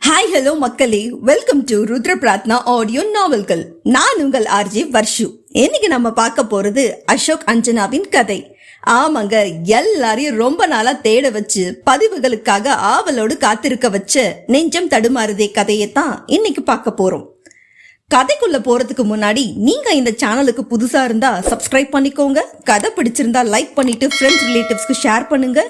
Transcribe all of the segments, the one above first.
Hi hello மக்களே, welcome to Rudra Prarthana audio நாவல்கள். நான் உங்கள் ஆர்ஜே வர்ஷு. இன்னைக்கு நம்ம பார்க்க போறது அசோக் அஞ்சனாவின் கதை. ஆமாங்க, எல்லாரையும் ரொம்ப நாளா தேட வச்சு பதிவுகளுக்காக ஆவலோடு காத்திருக்க வச்ச நெஞ்சம் தடுமாறுதே கதையை தான் இன்னைக்கு பார்க்க போறோம். கதைக்குள்ள போறதுக்கு முன்னாடி நீங்க இந்த சேனலுக்கு புதுசா இருந்தா சப்ஸ்கிரைப் பண்ணிக்கோங்க. கதை பிடிச்சிருந்தா லைக் பண்ணிட்டு ஃப்ரெண்ட்ஸ் ரிலேட்டிவ்ஸ்க்கு ஷேர் பண்ணுங்க.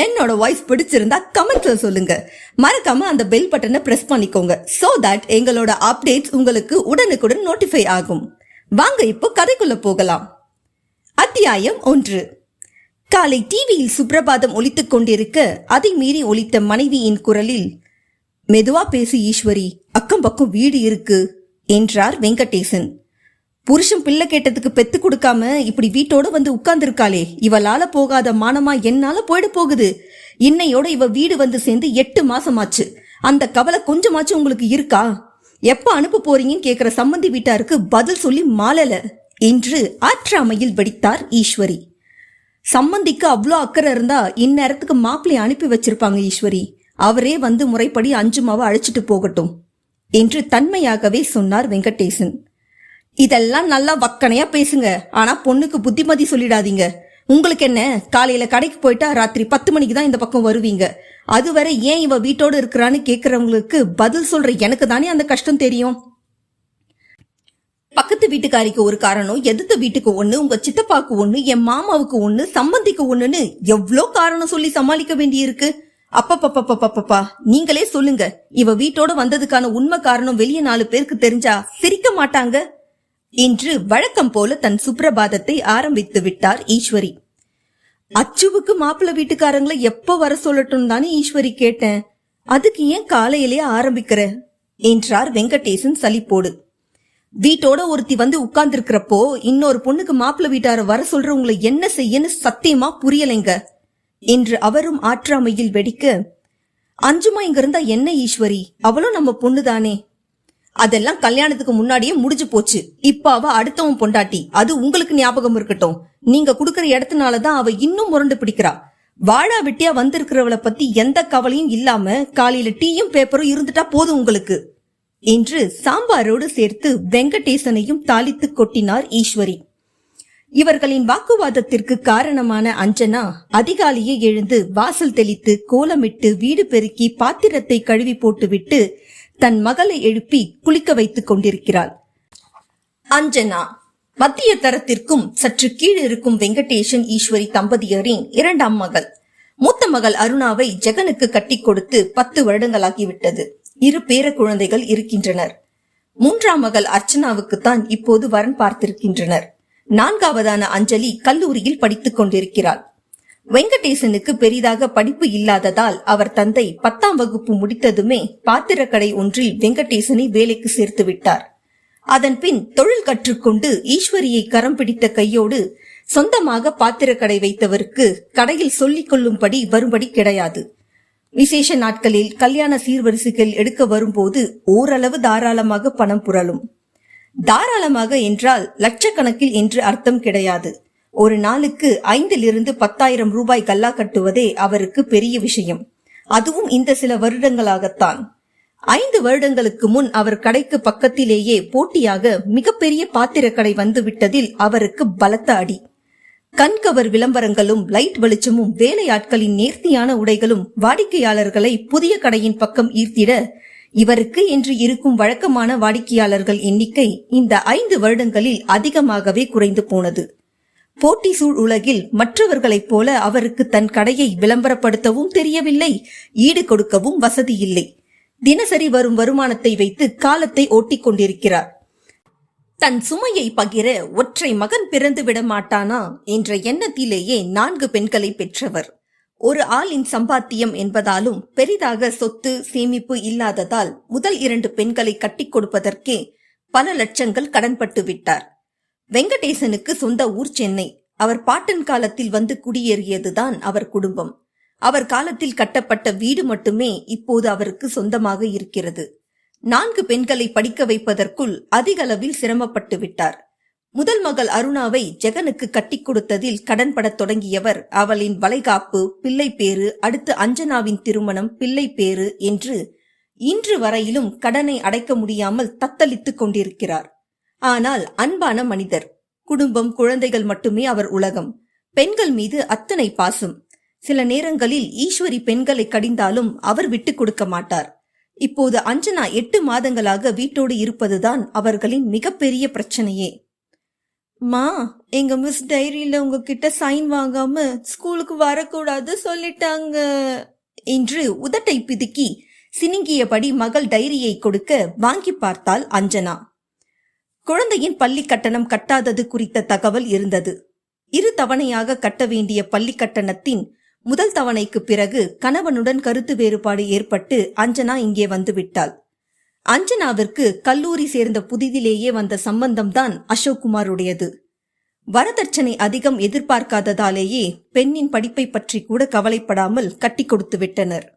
என்னோட வாய்ஸ் பிடிச்சிருந்தா கமெண்ட்ஸ்ல சொல்லுங்க. மறக்காம அந்த பெல் பட்டனை பிரஸ் பண்ணிக்கோங்க, சோ தட் எங்களோட அப்டேட்ஸ் உங்களுக்கு உடனுக்குடன் நோட்டிஃபை ஆகும். வாங்க இப்போ கதைக்குள்ள போகலாம். அத்தியாயம் 1. காலை டிவியில் சுப்ரபாதம் ஒலித்துக் கொண்டிருக்க அதை மீறி ஒலித்த மனைவியின் குரலில், மெதுவா பேசு ஈஸ்வரி, அக்கம் பக்கம் வீடு இருக்கு என்றார் வெங்கடேசன். புருஷன் பிள்ளை கேட்டதுக்கு பெத்து கொடுக்காம இப்படி வீட்டோட வந்து உட்கார்ந்துருக்காளே, இவளால போகாத மானமா என்னால போயிட போகுது. இன்னையோட இவ வீடு வந்து சேர்ந்து 8 மாசமாச்சு. அந்த கவலை கொஞ்சமாச்சும் உங்களுக்கு இருக்கா? எப்ப அனுப்ப போறீங்கன்னு கேக்குற சம்பந்தி வீட்டாருக்கு பதில் சொல்லி மாளல என்று ஆற்றாமையில் வெடித்தார் ஈஸ்வரி. சம்பந்திக்கு அவ்வளோ அக்கறை இருந்தா இந்நேரத்துக்கு மாப்பிள்ளைய அனுப்பி வச்சிருப்பாங்க ஈஸ்வரி. அவரே வந்து முறைப்படி அஞ்சுமாவை அழைச்சிட்டு போகட்டும் என்று தன்மையாகவே சொன்னார் வெங்கடேசன். இதெல்லாம் நல்லா வக்கனையா பேசுங்க, ஆனா பொண்ணுக்கு புத்திமதி சொல்லிடாதீங்க. உங்களுக்கு என்ன, காலையில கடைக்கு போயிட்டா ராத்திரி 10 மணிக்கு தான் இந்த பக்கம் வருவீங்க. அதுவரை ஏன் இவ வீட்டோடு இருக்கிறான்னு கேக்குறவங்களுக்கு பதில் சொல்ற எனக்கு தானே அந்த கஷ்டம் தெரியும். பக்கத்து வீட்டுக்காரிக்கு ஒரு காரணம், எதிர்த்த வீட்டுக்கு ஒண்ணு, உங்க சித்தப்பாக்கு ஒண்ணு, என் மாமாவுக்கு ஒண்ணு, சம்பந்திக்கு ஒண்ணுன்னு எவ்வளோ காரணம் சொல்லி சமாளிக்க வேண்டியிருக்கு. அப்பப்பப்பப்பப்பப்பா, நீங்களே சொல்லுங்க. இவ வீட்டோட வந்ததுக்கான உண்மை காரணம் வெளியே 4 பேருக்கு தெரிஞ்சா சிரிக்க மாட்டாங்க என்று வழக்கம் போல தன் சுப்ரபாதத்தை ஆரம்பித்து விட்டார் ஈஸ்வரி. அச்சுவுக்கு மாப்பிள்ள வீட்டுக்காரங்களை எப்ப வர சொல்லட்டும் தானே ஈஸ்வரி கேட்டேன். அதுக்கு ஏன் காலையிலேயே ஆரம்பிக்கிற என்றார் வெங்கடேசன் சலிப்போடு. வீட்டோட ஒருத்தி வந்து உட்கார்ந்து இருக்கிறப்போ இன்னொரு பொண்ணுக்கு மாப்பிள்ள வீட்டார வர சொல்ற உங்களை என்ன செய்யன்னு சத்தியமா புரியலைங்க என்று அவரும் ஆற்றாமையில் வெடிக்க, அஞ்சுமா இங்க இருந்தா என்ன ஈஸ்வரி, அவளும் நம்ம பொண்ணுதானே. அதெல்லாம் கல்யாணத்துக்கு முன்னாடியே முடிஞ்சு போச்சு. இப்ப அவ அடுத்தவன் பொண்டாட்டி, அது உங்களுக்கு ஞாபகம் இருக்கட்டும். நீங்க குடுக்கற இடத்துனாலதான் அவ இன்னும் முரண்டு பிடிக்கிறா. வாழா வெட்டியா வந்திருக்கிறவளை பத்தி எந்த கவலையும் இல்லாம காலையில டீயும் பேப்பரும் இருந்துட்டா போதும் உங்களுக்கு என்று சாம்பாரோடு சேர்த்து வெங்கடேசனையும் தாளித்து கொட்டினார் ஈஸ்வரி. இவர்களின் வாக்குவாதத்திற்கு காரணமான அஞ்சனா அதிகாலையே எழுந்து வாசல் தெளித்து கோலமிட்டு வீடு பெருக்கி பாத்திரத்தை கழுவி போட்டுவிட்டு தன் மகளை எழுப்பி குளிக்க வைத்துக் கொண்டிருக்கிறாள். அஞ்சனா மத்திய தரத்திற்கும் சற்று கீழ் இருக்கும் வெங்கடேசன் ஈஸ்வரி தம்பதியரின் 2ஆம் மகள். மூத்த மகள் அருணாவை ஜெகனுக்கு கட்டி கொடுத்து 10 வருடங்களாகிவிட்டது. 2 பேர குழந்தைகள் இருக்கின்றனர். 3ஆம் மகள் அர்ச்சனாவுக்குத்தான் இப்போது வரன் பார்த்திருக்கின்றனர். 4ஆவதான அஞ்சலி கல்லூரியில் படித்துக் கொண்டிருக்கிறாள். வெங்கடேசனுக்கு பெரிதாக படிப்பு இல்லாததால் அவர் தந்தை 10ஆம் வகுப்பு முடித்ததுமே பாத்திரக்கடை ஒன்றில் வெங்கடேசனை வேலைக்கு சேர்த்து விட்டார். அதன் பின் தொழில் கற்றுக்கொண்டு ஈஸ்வரியை கரம் பிடித்த கையோடு சொந்தமாக பாத்திரக்கடை வைத்தவருக்கு கடையில் சொல்லிக் கொள்ளும்படி வரும்படி கிடையாது. விசேஷ நாட்களில் கல்யாண சீர்வரிசைகள் எடுக்க வரும்போது ஓரளவு தாராளமாக பணம் புரளும். தாராளமாக என்றால் லட்சக்கணக்கில் என்று அர்த்தம் கிடையாது. ஒரு நாளுக்கு 5 to 10,000 ரூபாய் கல்லா கட்டுவதே அவருக்கு பெரிய விஷயம். அதுவும் இந்த சில வருடங்களாகத்தான். 5 வருடங்களுக்கு முன் அவர் கடைக்கு பக்கத்திலேயே போட்டியாக மிகப்பெரிய பாத்திரக்கடை வந்து விட்டதில் அவருக்கு பலத்த அடி. கண்கவர் விளம்பரங்களும் லைட் வெளிச்சமும் வேலையாட்களின் நேர்த்தியான உடைகளும் வாடிக்கையாளர்களை புதிய கடையின் பக்கம் ஈர்த்திட இவருக்கு என்று இருக்கும் வழக்கமான வாடிக்கையாளர்கள் எண்ணிக்கை இந்த 5 வருடங்களில் அதிகமாகவே குறைந்து போனது. போட்டி சூழ் உலகில் மற்றவர்களைப் போல அவருக்கு தன் கடையை விளம்பரப்படுத்தவும் தெரியவில்லை, ஈடு கொடுக்கவும் வசதி இல்லை. தினசரி வரும் வருமானத்தை வைத்து காலத்தை ஓட்டிக் கொண்டிருக்கிறார். தன் சுமையை பகிர ஒற்றை மகன் பிறந்து விட மாட்டானா என்ற எண்ணத்திலேயே 4 பெண்களை பெற்றவர். ஒரு ஆளின் சம்பாத்தியம் என்பதாலும் பெரிதாக சொத்து சேமிப்பு இல்லாததால் முதல் 2 பெண்களை கட்டி கொடுப்பதற்கே பல லட்சங்கள் கடன்பட்டு விட்டார். வெங்கடேசனுக்கு சொந்த ஊர் சென்னை. அவர் பாட்டன் காலத்தில் வந்து குடியேறியதுதான் அவர் குடும்பம். அவர் காலத்தில் கட்டப்பட்ட வீடு மட்டுமே இப்போது அவருக்கு சொந்தமாக இருக்கிறது. 4 பெண்களை படிக்க வைப்பதற்குள் அதிக அளவில் சிரமப்பட்டு விட்டார். முதல் மகள் அருணாவை ஜெகனுக்கு கட்டி கொடுத்ததில் கடன்பட தொடங்கியவர் அவளின் வளைகாப்பு, பிள்ளை பேரு, அடுத்து அஞ்சனாவின் திருமணம், பிள்ளை பேரு என்று இன்று வரையிலும் கடனை அடைக்க முடியாமல் தத்தளித்துக் கொண்டிருக்கிறார். ஆனால் அன்பான மனிதர். குடும்பம், குழந்தைகள் மட்டுமே அவர் உலகம். பெண்கள் மீது அத்தனை பாசம். சில நேரங்களில் ஈஸ்வரி பெண்களை கடிந்தாலும் அவர் விட்டுக் கொடுக்க மாட்டார். இப்போது அஞ்சனா 8 மாதங்களாக வீட்டோடு இருப்பதுதான் அவர்களின் மிகப்பெரிய பிரச்சனையே. மா, எங்க மிஸ் டைரியில உங்ககிட்ட சைன் வாங்காம ஸ்கூலுக்கு வரக்கூடாது சொல்லிட்டாங்க என்று உதட்டை பிதுக்கி சினுங்கியபடி மகள் டைரியை கொடுக்க வாங்கி பார்த்தாள் அஞ்சனா. குழந்தையின் பள்ளி கட்டணம் கட்டாதது குறித்த தகவல் இருந்தது. 2 தவணையாக கட்ட வேண்டிய பள்ளி கட்டணத்தின் முதல் தவணைக்கு பிறகு கணவனுடன் கருத்து வேறுபாடு ஏற்பட்டு அஞ்சனா இங்கே வந்துவிட்டாள். அஞ்சனாவிற்கு கல்லூரி சேர்ந்த புதிதிலேயே வந்த சம்பந்தம்தான் அசோக்குமாருடையது. வரதட்சணை அதிகம் எதிர்பார்க்காததாலேயே பெண்ணின் படிப்பை பற்றி கூட கவலைப்படாமல் கட்டி கொடுத்து விட்டனர்.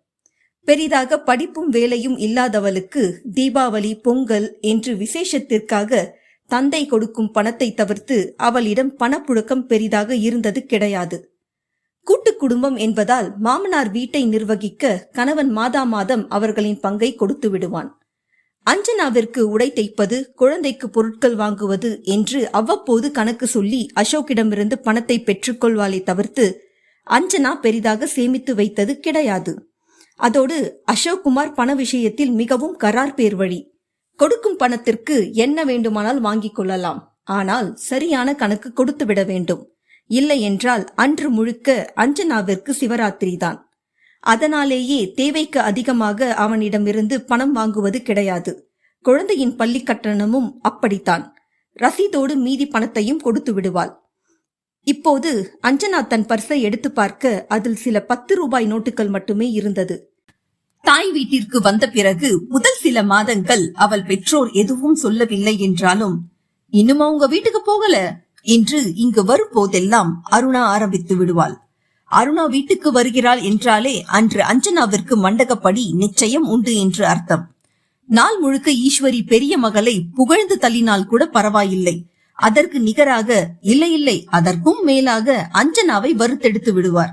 பெரிதாக படிப்பும் வேலையும் இல்லாதவளுக்கு தீபாவளி, பொங்கல் என்று விசேஷத்திற்காக தந்தை கொடுக்கும் பணத்தை தவிர்த்து அவளிடம் பணப்புழக்கம் பெரிதாக இருந்தது கிடையாது. கூட்டு குடும்பம் என்பதால் மாமனார் வீட்டை நிர்வகிக்க கணவன் மாதா மாதம் அவர்களின் பங்கை கொடுத்து விடுவான். அஞ்சனாவிற்கு உடை தைப்பது, குழந்தைக்கு பொருட்கள் வாங்குவது என்று அவ்வப்போது கணக்கு சொல்லி அசோக்கிடமிருந்து பணத்தை பெற்றுக்கொள்வாளே தவிர்த்து அஞ்சனா பெரிதாக சேமித்து வைத்தது கிடையாது. அதோடு அசோக்குமார் பண விஷயத்தில் மிகவும் கரார் பேர் வழி. கொடுக்கும் பணத்திற்கு என்ன வேண்டுமானால் வாங்கிக் கொள்ளலாம். ஆனால் சரியான கணக்கு கொடுத்து விட வேண்டும். இல்லை என்றால் அன்று முழுக்க அஞ்சனாவிற்கு சிவராத்திரி தான். அதனாலேயே தேவைக்கு அதிகமாக அவனிடமிருந்து பணம் வாங்குவது கிடையாது. குழந்தையின் பள்ளி கட்டணமும் அப்படித்தான். ரசீதோடு மீதி பணத்தையும் கொடுத்து விடுவாள். இப்போது அஞ்சனா தன் பர்ஸை எடுத்து பார்க்க அதில் சில 10 ரூபாய் நோட்டுகள் மட்டுமே இருந்தது. தாய் வீட்டிற்கு வந்த பிறகு முதல் சில மாதங்கள் அவள் பெற்றோர் எதுவும் சொல்லவில்லை என்றாலும், இன்னுமா உங்க வீட்டுக்கு போகல என்று இங்கு வரும்போதெல்லாம் அருணா ஆரம்பித்து விடுவாள். அருணா வீட்டுக்கு வருகிறாள் என்றாலே அன்று அஞ்சனாவிற்கு மண்டகப்படி நிச்சயம் உண்டு என்று அர்த்தம். நாள் முழுக்க ஈஸ்வரி பெரிய மகளை புகழ்ந்து தள்ளினால் கூட பரவாயில்லை, அதற்கு நிகராக இல்லை அதற்கும் மேலாக அஞ்சனாவை வறுத்தெடுத்து விடுவார்.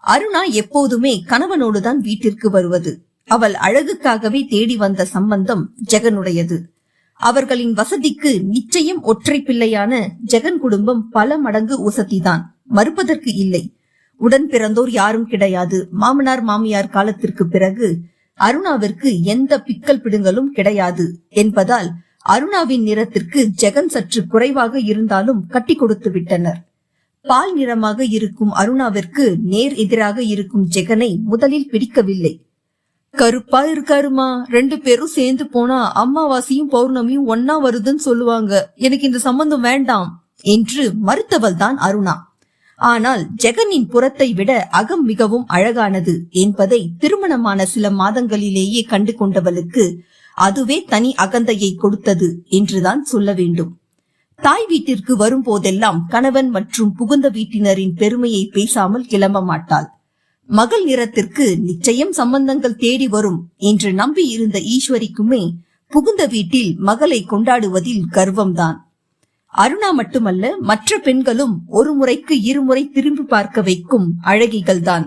அருணா எப்போதுமே கணவனோடுதான் வீட்டிற்கு வருவது. அவள் அழகுக்காகவே தேடி வந்த சம்பந்தம் ஜெகனுடையது. அவர்களின் வசதிக்கு நிச்சயம் ஒற்றை பிள்ளையான ஜெகன் குடும்பம் பல மடங்கு உசத்திதான், மறுப்பதற்கு இல்லை. உடன் பிறந்தோர் யாரும் கிடையாது. மாமனார் மாமியார் காலத்திற்கு பிறகு அருணாவிற்கு எந்த பிக்கல் பிடுங்கலும் கிடையாது என்பதால் அருணாவின் நிறத்திற்கு ஜெகன் சற்று குறைவாக இருந்தாலும் கட்டி கொடுத்து விட்டனர். பால் நிறமாக இருக்கும் அருணாவிற்கு நேர் எதிராக இருக்கும் ஜெகனை முதலில் பிடிக்கவில்லை. கருப்பா இருக்காருமா, 2 பேரும் சேர்ந்து போனா அமாவாசையும் பௌர்ணமியும் ஒன்னா வருதுன்னு சொல்லுவாங்க, எனக்கு இந்த சம்பந்தம் வேண்டாம் என்று மறுத்தவள் தான் அருணா. ஆனால் ஜெகனின் புறத்தை விட அகம் மிகவும் அழகானது என்பதை திருமணமான சில மாதங்களிலேயே கண்டு கொண்டவளுக்கு அதுவே தனி அகந்தையை கொடுத்தது என்றுதான் சொல்ல வேண்டும். தாய் வீட்டிற்கு வரும்போதெல்லாம் கணவன் மற்றும் புகுந்த வீட்டினரின் பெருமையை பேசாமல் கிளம்ப மாட்டாள். மகள் நிறத்திற்கு நிச்சயம் சம்பந்தங்கள் தேடி வரும் என்று நம்பி இருந்த ஈஸ்வரிக்குமே புகுந்த வீட்டில் மகளை கொண்டாடுவதில் கர்வம்தான். அருணா மட்டுமல்ல, மற்ற பெண்களும் ஒரு முறைக்கு 2 முறை திரும்பி பார்க்க வைக்கும் அழகிகள்தான்.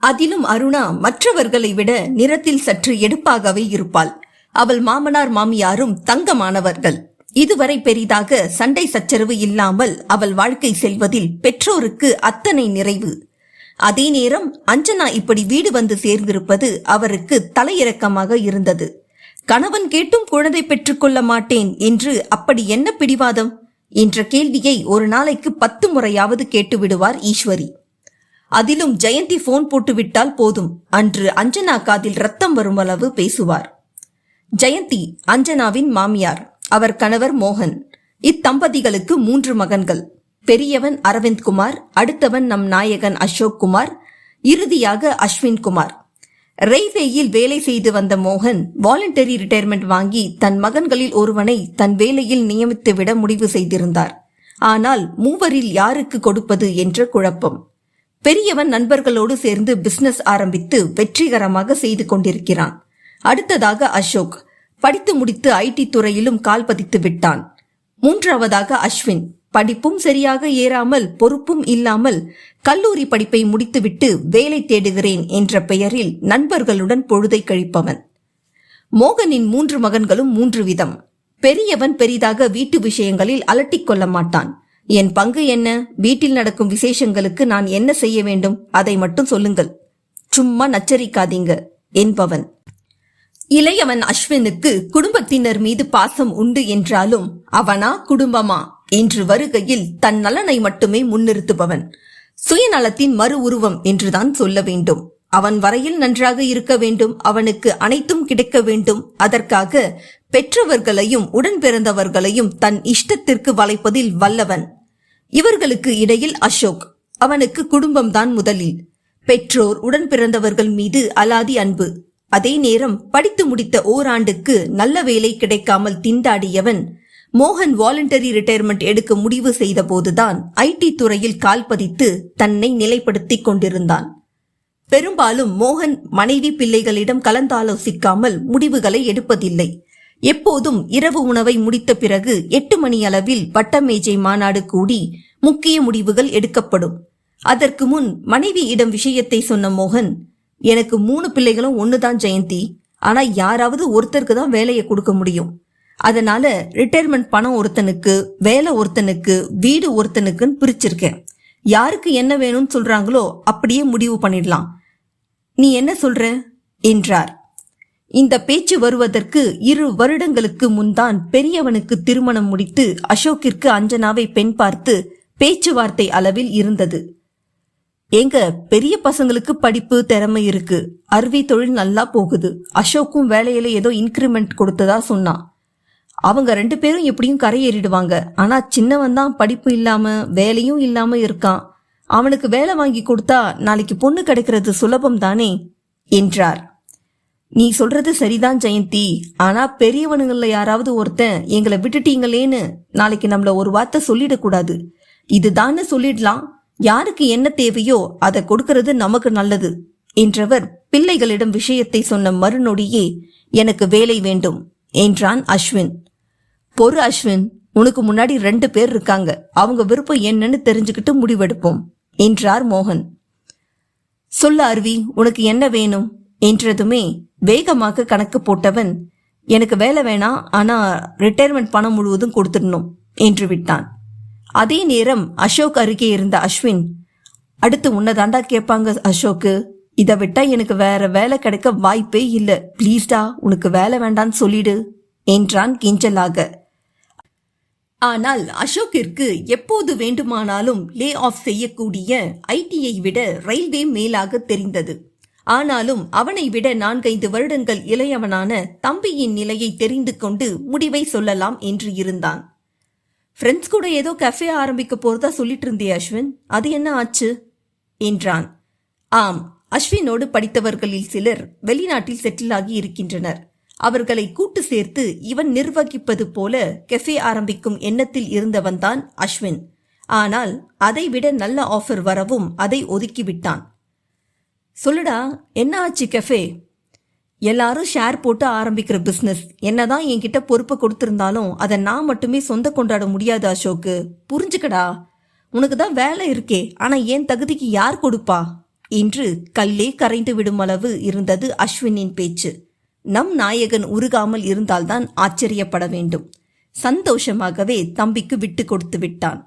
அதிலும் அருணா மற்றவர்களை விட நிறத்தில் சற்று எடுப்பாகவே இருப்பாள். அவள் மாமனார் மாமியாரும் தங்கமானவர்கள். இதுவரை பெரிதாக சண்டை சச்சரவு இல்லாமல் அவள் வாழ்க்கை செல்வதில் பெற்றோருக்கு அத்தனை நிறைவு. அதே நேரம் அஞ்சனா இப்படி வீடு வந்து சேர்ந்திருப்பது அவருக்கு தலையிறக்கமாக இருந்தது. கணவன் கேட்டும் குழந்தை பெற்றுக் கொள்ள மாட்டேன் என்று அப்படி என்ன பிடிவாதம் என்ற கேள்வியை ஒரு நாளைக்கு 10 முறையாவது கேட்டு விடுவார் ஈஸ்வரி. அதிலும் ஜெயந்தி போன் போட்டு விட்டால் போதும், அன்று அஞ்சனா காதில் ரத்தம் வரும் அளவு பேசுவார். ஜெயந்தி அஞ்சனாவின் மாமியார். அவர் கணவர் மோகன். இத்தம்பதிகளுக்கு 3 மகன்கள். பெரியவன் அரவிந்த் குமார், அடுத்தவன் நம் நாயகன் அசோக் குமார், இறுதியாக அஸ்வின் குமார். ரயில்வேயில் வேலை செய்து வந்த மோகன் வாலண்டரி ரிட்டையர்மெண்ட் வாங்கி தன் மகன்களில் ஒருவனை தன் வேலையில் நியமித்துவிட முடிவு செய்திருந்தார். ஆனால் 3 யாருக்கு கொடுப்பது என்ற குழப்பம். பெரியவன் நண்பர்களோடு சேர்ந்து பிசினஸ் ஆரம்பித்து வெற்றிகரமாக செய்து கொண்டிருக்கிறான். அடுத்ததாக அசோக் படித்து முடித்து ஐடி துறையிலும் கால் பதித்து விட்டான். 3வதாக அஸ்வின் படிப்பும் சரியாக ஏறாமல் பொறுப்பும் இல்லாமல் கல்லூரி படிப்பை முடித்துவிட்டு வேலை தேடுகிறேன் என்ற பெயரில் நண்பர்களுடன் பொழுதை கழிப்பவன். மோகனின் 3 மகன்களும் 3 விதம். பெரியவன் பெரிதாக வீட்டு விஷயங்களில் அலட்டிக் கொள்ள மாட்டான். என் பங்கு என்ன, வீட்டில் நடக்கும் விசேஷங்களுக்கு நான் என்ன செய்ய வேண்டும், அதை மட்டும் சொல்லுங்கள், சும்மா நச்சரிக்காதீங்க என்பவன். இளையவன் அஸ்வினுக்கு குடும்பத்தினர் மீது பாசம் உண்டு என்றாலும் அவனா குடும்பமா என்று வருகையில் தன் நலனை மட்டுமே முன்னிறுத்துபவன். சுயநலத்தின் மறு உருவம் என்றுதான் சொல்ல வேண்டும். அவன் வரையில் நன்றாக இருக்க வேண்டும், அவனுக்கு அனைத்தும் கிடைக்க வேண்டும். அதற்காக பெற்றவர்களையும் உடன் பிறந்தவர்களையும் தன் இஷ்டத்திற்கு வளைப்பதில் வல்லவன். இவர்களுக்கு இடையில் அசோக். அவனுக்கு குடும்பம்தான் முதலில். பெற்றோர் உடன் பிறந்தவர்கள் மீது அலாதி அன்பு. அதே நேரம் படித்து முடித்த ஓராண்டுக்கு நல்ல வேலை கிடைக்காமல் திண்டாடியவன் மோகன் வாலண்டரி ரிட்டையர்மெண்ட் எடுக்க முடிவு செய்த போதுதான் ஐடி துறையில் கால் பதித்து தன்னை நிலைப்படுத்திக் கொண்டிருந்தான். பெரும்பாலும் மோகன் மனைவி பிள்ளைகளிடம் கலந்தாலோசிக்காமல் முடிவுகளை எடுப்பதில்லை. எப்போதும் இரவு உணவை முடித்த பிறகு 8 மணி அளவில் வட்டமேஜை மாநாடு கூடி முக்கிய முடிவுகள் எடுக்கப்படும். அதற்கு முன் மனைவியிடம் விஷயத்தை சொன்ன மோகன், எனக்கு 3 பிள்ளைகளும் ஒண்ணுதான் ஜெயந்தி, ஆனா யாராவது ஒருத்தருக்கு தான் வேலையை கொடுக்க முடியும். அதனால ரிட்டையர்மெண்ட் பணம் ஒருத்தனுக்கு, வேலை ஒருத்தனுக்கு, வீடு ஒருத்தனுக்குன்னு பிரிச்சிருக்கேன். யாருக்கு என்ன வேணும்னு சொல்றாங்களோ அப்படியே முடிவு பண்ணிடலாம். நீ என்ன சொல்ற என்றார். இந்த பேச்சு வருவதற்கு 2 வருடங்களுக்கு முன்தான் பெரியவனுக்கு திருமணம் முடித்து அசோக்கிற்கு அஞ்சனாவை பெண் பார்த்து பேச்சுவார்த்தை அளவில் இருந்தது. ஏங்க, பெரிய பசங்களுக்கு படிப்பு திறமை இருக்கு, அருவி தொழில் நல்லா போகுது, அசோக்கும் வேலையில ஏதோ இன்கிரிமெண்ட் கொடுத்ததா சொன்னான். அவங்க 2 பேரும் எப்படியும் கரையேறிடுவாங்க. ஆனா சின்னவன் தான் படிப்பு இல்லாம வேலையும் இல்லாம இருக்கான். அவனுக்கு வேலை வாங்கி கொடுத்தா நாளைக்கு பொண்ணு கிடைக்கிறது சுலபம் தானே என்றார். நீ சொல்றது சரிதான் ஜெயந்தி, ஆனா பெரியவனுங்கள யாராவது ஒருத்தன் எங்களை விட்டுட்டீங்களேன்னு நாளைக்கு நம்மள ஒரு வார்த்தை சொல்லிடக்கூடாது. இதுதான்னு சொல்லிடலாம். யாருக்கு என்ன தேவையோ அதை கொடுக்கறது நமக்கு நல்லது என்றவர் பிள்ளைகளிடம் விஷயத்தை சொன்ன மறுநொடியே எனக்கு வேலை வேண்டும் என்றான் அஸ்வின். பொறு அஸ்வின், உனக்கு முன்னாடி 2 பேர் இருக்காங்க, அவங்க விருப்பம் என்னன்னு தெரிஞ்சுக்கிட்டு முடிவெடுப்போம் என்றார் மோகன். சொல்ல அருவி, உனக்கு என்ன வேணும் என்றதுமே வேகமாக கணக்கு போட்டவன், எனக்கு வேலை வேணாம், ஆனா ரிட்டையர்மெண்ட் பணம் முழுவதும் கொடுத்துடணும் என்று விட்டான். அதே நேரம் அசோக் அருகே இருந்த அஸ்வின், அடுத்து உன்னதாண்டா கேட்பாங்க அசோக்கு, இதை விட்டா எனக்கு வேற வேலை கிடைக்க வாய்ப்பே இல்ல, பிளீஸ்டா உனக்கு வேலை வேண்டான்னு சொல்லிடு என்றான் கிஞ்சலாக. ஆனால் அசோக்கிற்கு எப்போது வேண்டுமானாலும் லே ஆஃப் செய்யக்கூடிய ஐடியை விட ரயில்வே மேலாக தெரிந்தது. ஆனாலும் அவனை விட 4-5 வருடங்கள் இளையவனான தம்பியின் நிலையை தெரிந்து கொண்டு முடிவை சொல்லலாம் என்று இருந்தான். ஃப்ரெண்ட்ஸ் கூட ஏதோ கஃபே ஆரம்பிக்க போறதா சொல்லிட்டு இருந்தே அஸ்வின், அது என்ன ஆச்சு என்றான். ஆம், அஸ்வினோடு படித்தவர்களில் சிலர் வெளிநாட்டில் செட்டில் ஆகி இருக்கின்றனர். அவர்களை கூட்டு சேர்த்து இவன் நிர்வகிப்பது போல கெஃபே ஆரம்பிக்கும் எண்ணத்தில் இருந்தவன்தான் அஸ்வின். ஆனால் அதைவிட நல்ல ஆஃபர் வரவும் அதை ஒதுக்கிவிட்டான். சொல்லுடா, என்ன ஆச்சு கெஃபே? எல்லாரும் ஷேர் போட்டு ஆரம்பிக்கிற பிசினஸ். என்னதான் என்கிட்ட பொறுப்பை கொடுத்திருந்தாலும் அதை நான் மட்டுமே சொந்த கொண்டாட முடியாது அசோக்கு, புரிஞ்சுக்கடா. உனக்கு தான் வேலை இருக்கே, ஆனா என் தகுதிக்கு யார் கொடுப்பா என்று கல்லே கரைந்து விடும் அளவு இருந்தது அஸ்வினின் பேச்சு. நம் நாயகன் உருகாமல் இருந்தால்தான் ஆச்சரியப்பட வேண்டும். சந்தோஷமாகவே தம்பிக்கு விட்டு கொடுத்து விட்டான்.